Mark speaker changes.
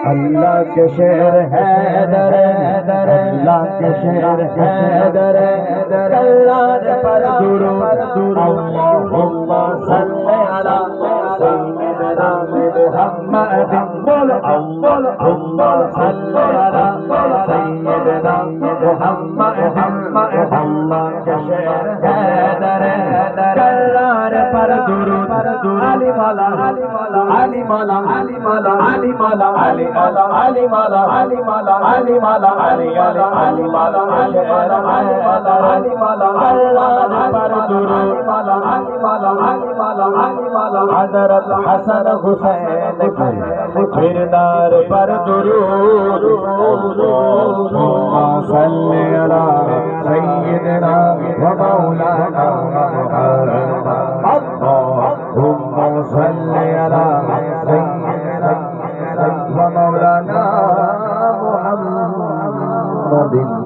Speaker 1: अल्लाह के शेर हैदर अल्लाह के शेर हैदर अल्लाह पर दुरूद अल्लाहुम्मा सल्ली अला सय्यिदना मुहम्मद बोल अल्लाहुम्मा सल्ली अला सय्यिदना मुहम्मद अल्लाह के शेर हैदर अल्लाह पर दुरूद अली मौला अली मौला अली मौला अली मौला अली मौला अली मौला अली मौला अली मौला अली मौला अली मौला अली मौला अली मौला अली मौला अल्लाह पर दुरूद मौला अली मौला अली मौला अली मौला हजरत हसन हुसैन के किरदार पर दुरूद सल्ली अला सय्यिदना व मौलाना अल्लाहुम्मा सल्ली अला सय्यिदना व मौलाना मुहम्मद।